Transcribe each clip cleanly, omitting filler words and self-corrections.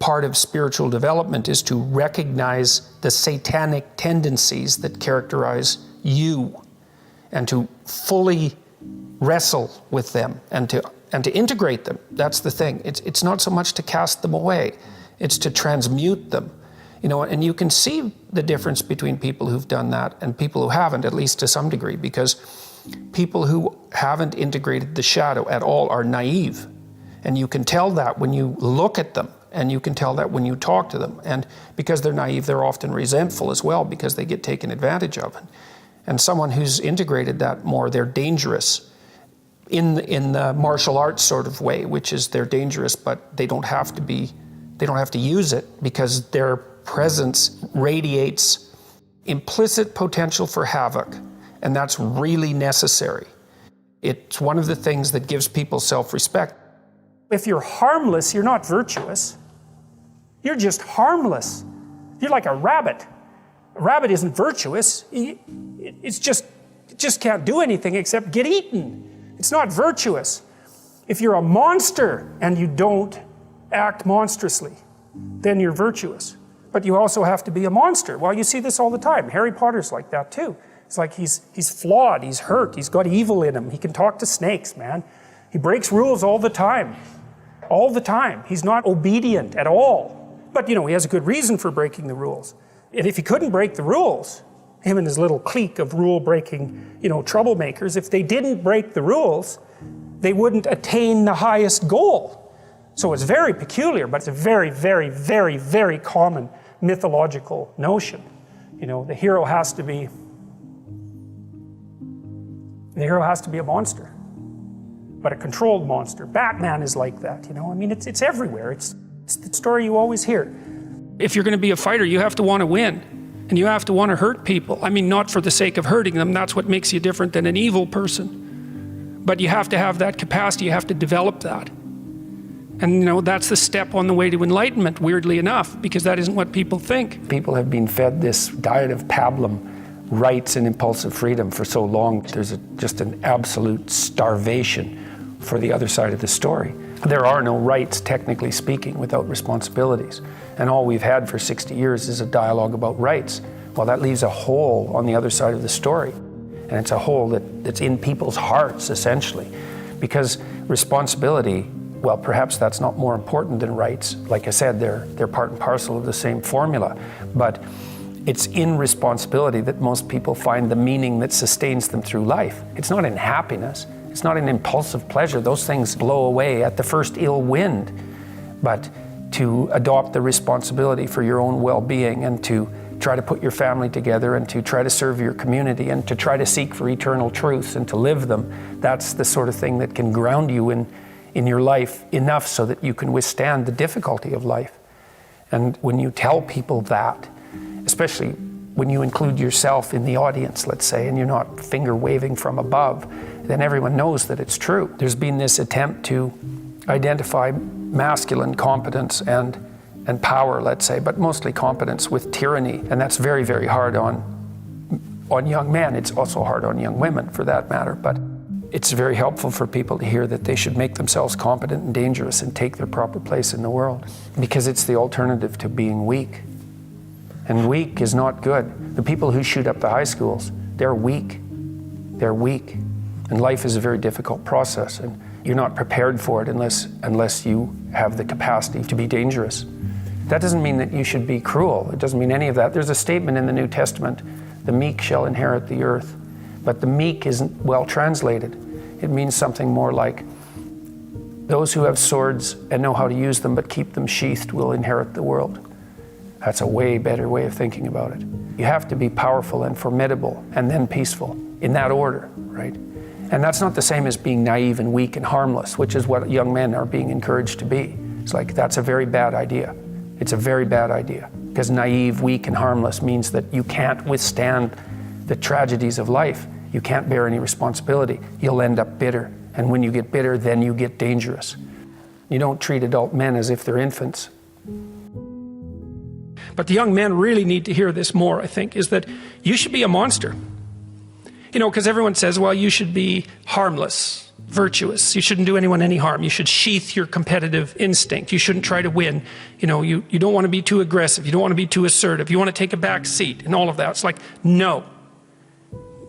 part of spiritual development is to recognize the satanic tendencies that characterize you and to fully wrestle with them and to integrate them. That's the thing. It's not so much to cast them away, it's to transmute them. You know, and you can see the difference between people who've done that and people who haven't, at least to some degree, because people who haven't integrated the shadow at all are naive. And you can tell that when you look at them, and you can tell that when you talk to them. And because they're naive, they're often resentful as well because they get taken advantage of. And someone who's integrated that more, they're dangerous in the martial arts sort of way, which is they're dangerous, but they don't have to use it because their presence radiates implicit potential for havoc, and that's really necessary. It's one of the things that gives people self-respect. If you're harmless, you're not virtuous. You're just harmless. You're like a rabbit. A rabbit isn't virtuous. It just can't do anything except get eaten. It's not virtuous. If you're a monster and you don't act monstrously, then you're virtuous. But you also have to be a monster. Well, you see this all the time. Harry Potter's like that too. It's like he's flawed, he's hurt, he's got evil in him. He can talk to snakes, man. He breaks rules all the time. All the time. He's not obedient at all. But, you know, he has a good reason for breaking the rules. And if he couldn't break the rules, him and his little clique of rule-breaking, you know, troublemakers, if they didn't break the rules, they wouldn't attain the highest goal. So it's very peculiar, but it's a very, very, very, very common mythological notion. You know, the hero has to be a monster, but a controlled monster. Batman is like that, you know? I mean, it's everywhere. It's the story you always hear. If you're going to be a fighter, you have to want to win, and you have to want to hurt people. I mean, not for the sake of hurting them. That's what makes you different than an evil person. But you have to have that capacity. You have to develop that. And, you know, that's the step on the way to enlightenment, weirdly enough, because that isn't what people think. People have been fed this diet of pablum, rights and impulsive freedom, for so long. There's just an absolute starvation for the other side of the story. There are no rights, technically speaking, without responsibilities. And all we've had for 60 years is a dialogue about rights. Well, that leaves a hole on the other side of the story. And it's a hole that's in people's hearts, essentially. Because responsibility, well, perhaps that's not more important than rights. Like I said, they're part and parcel of the same formula. But it's in responsibility that most people find the meaning that sustains them through life. It's not in happiness. It's not in impulsive pleasure. Those things blow away at the first ill wind. But to adopt the responsibility for your own well-being and to try to put your family together and to try to serve your community and to try to seek for eternal truths and to live them, that's the sort of thing that can ground you in your life enough so that you can withstand the difficulty of life. And when you tell people that, especially when you include yourself in the audience, let's say, and you're not finger waving from above, then everyone knows that it's true. There's been this attempt to identify masculine competence and power, let's say, but mostly competence with tyranny. And that's very, very hard on young men. It's also hard on young women, for that matter. But it's very helpful for people to hear that they should make themselves competent and dangerous and take their proper place in the world, because it's the alternative to being weak. And weak is not good. The people who shoot up the high schools, they're weak. They're weak. And life is a very difficult process, and you're not prepared for it unless you have the capacity to be dangerous. That doesn't mean that you should be cruel. It doesn't mean any of that. There's a statement in the New Testament, the meek shall inherit the earth. But the meek isn't well translated. It means something more like, those who have swords and know how to use them but keep them sheathed will inherit the world. That's a way better way of thinking about it. You have to be powerful and formidable and then peaceful, in that order, right? And that's not the same as being naive and weak and harmless, which is what young men are being encouraged to be. It's like, that's a very bad idea. It's a very bad idea, because naive, weak, and harmless means that you can't withstand the tragedies of life. You can't bear any responsibility. You'll end up bitter. And when you get bitter, then you get dangerous. You don't treat adult men as if they're infants. But the young men really need to hear this more, I think, is that you should be a monster. You know, because everyone says, well, you should be harmless. virtuous. You shouldn't do anyone any harm. You should sheath your competitive instinct. You shouldn't try to win. You know, you don't want to be too aggressive. You don't want to be too assertive. You want to take a back seat and all of that. It's like, no.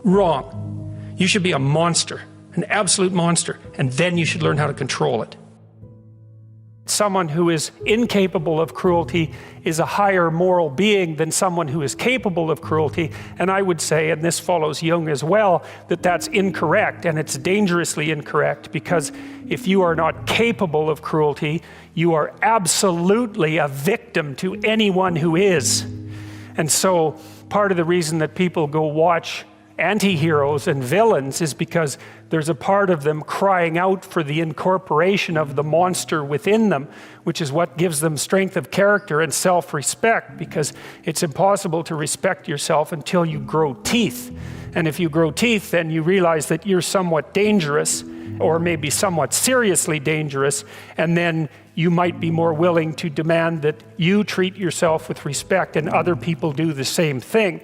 Wrong. You should be a monster, an absolute monster, and then you should learn how to control it. Someone who is incapable of cruelty is a higher moral being than someone who is capable of cruelty. And I would say, and this follows Jung as well, that that's incorrect, and it's dangerously incorrect, because if you are not capable of cruelty, you are absolutely a victim to anyone who is. And so part of the reason that people go watch anti-heroes and villains is because there's a part of them crying out for the incorporation of the monster within them, which is what gives them strength of character and self-respect, because it's impossible to respect yourself until you grow teeth. And if you grow teeth, then you realize that you're somewhat dangerous, or maybe somewhat seriously dangerous, and then you might be more willing to demand that you treat yourself with respect and other people do the same thing.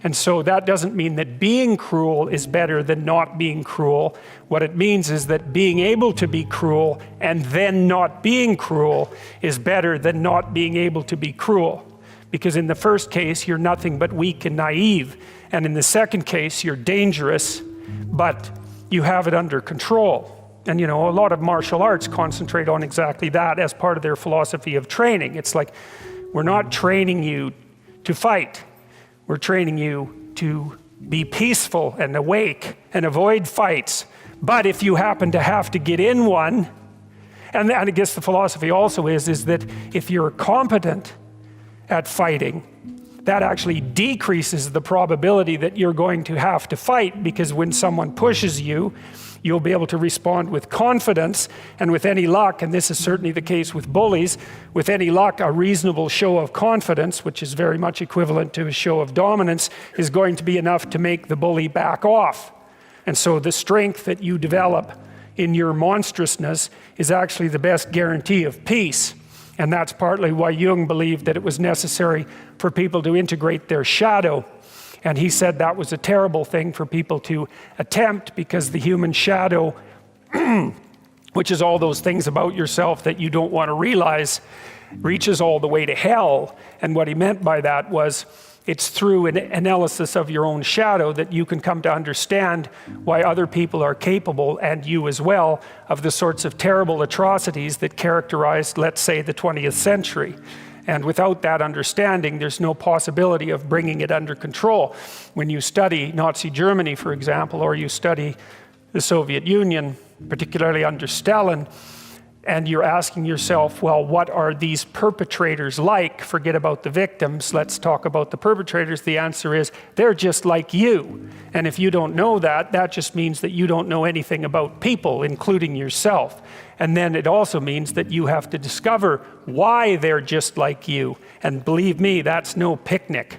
And so that doesn't mean that being cruel is better than not being cruel. What it means is that being able to be cruel and then not being cruel is better than not being able to be cruel. Because in the first case, you're nothing but weak and naive. And in the second case, you're dangerous, but you have it under control. And you know, a lot of martial arts concentrate on exactly that as part of their philosophy of training. It's like, we're not training you to fight. We're training you to be peaceful and awake and avoid fights. But if you happen to have to get in one, and I guess the philosophy also is that if you're competent at fighting, that actually decreases the probability that you're going to have to fight, because when someone pushes you, you'll be able to respond with confidence, and with any luck, and this is certainly the case with bullies, with any luck, a reasonable show of confidence, which is very much equivalent to a show of dominance, is going to be enough to make the bully back off. And so the strength that you develop in your monstrousness is actually the best guarantee of peace. And that's partly why Jung believed that it was necessary for people to integrate their shadow. And he said that was a terrible thing for people to attempt, because the human shadow, which is all those things about yourself that you don't want to realize, reaches all the way to hell. And what he meant by that was, it's through an analysis of your own shadow that you can come to understand why other people are capable, and you as well, of the sorts of terrible atrocities that characterized, let's say, the 20th century. And without that understanding, there's no possibility of bringing it under control. When you study Nazi Germany, for example, or you study the Soviet Union, particularly under Stalin, and you're asking yourself, well, what are these perpetrators like? Forget about the victims, let's talk about the perpetrators. The answer is, they're just like you. And if you don't know that, that just means that you don't know anything about people, including yourself. And then it also means that you have to discover why they're just like you. And believe me, that's no picnic.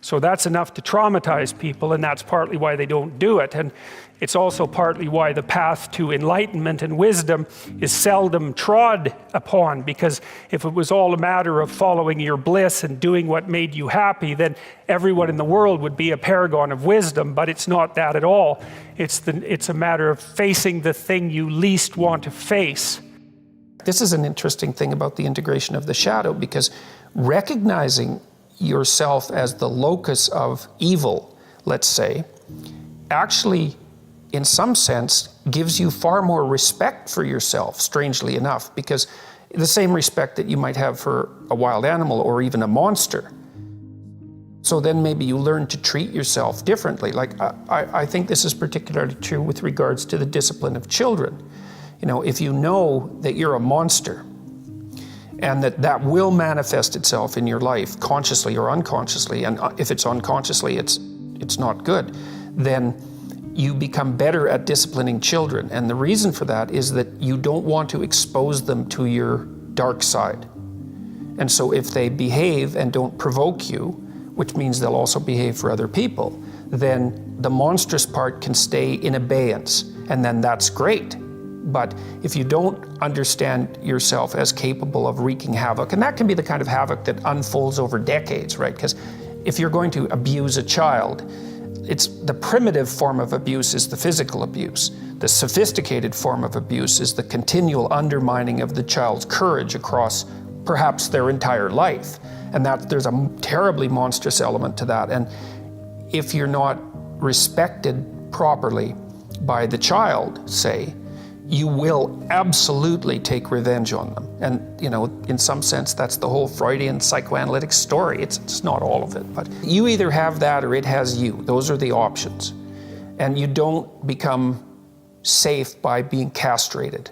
So that's enough to traumatize people, and that's partly why they don't do it. And it's also partly why the path to enlightenment and wisdom is seldom trod upon, because if it was all a matter of following your bliss and doing what made you happy, then everyone in the world would be a paragon of wisdom. But it's not that at all. It's a matter of facing the thing you least want to face. This is an interesting thing about the integration of the shadow, because recognizing yourself as the locus of evil, let's say, actually, in some sense, gives you far more respect for yourself, strangely enough, because the same respect that you might have for a wild animal or even a monster. So then maybe you learn to treat yourself differently. Like, I think this is particularly true with regards to the discipline of children. You know, if you know that you're a monster, and that will manifest itself in your life, consciously or unconsciously, and if it's unconsciously, it's not good, then you become better at disciplining children. And the reason for that is that you don't want to expose them to your dark side. And so if they behave and don't provoke you, which means they'll also behave for other people, then the monstrous part can stay in abeyance, and then that's great. But if you don't understand yourself as capable of wreaking havoc, and that can be the kind of havoc that unfolds over decades, right? Because if you're going to abuse a child, It's the primitive form of abuse is the physical abuse. The sophisticated form of abuse is the continual undermining of the child's courage across perhaps their entire life. And there's a terribly monstrous element to that. And if you're not respected properly by the child, say, you will absolutely take revenge on them. And, in some sense, that's the whole Freudian psychoanalytic story. It's not all of it, but you either have that or it has you. Those are the options. And you don't become safe by being castrated.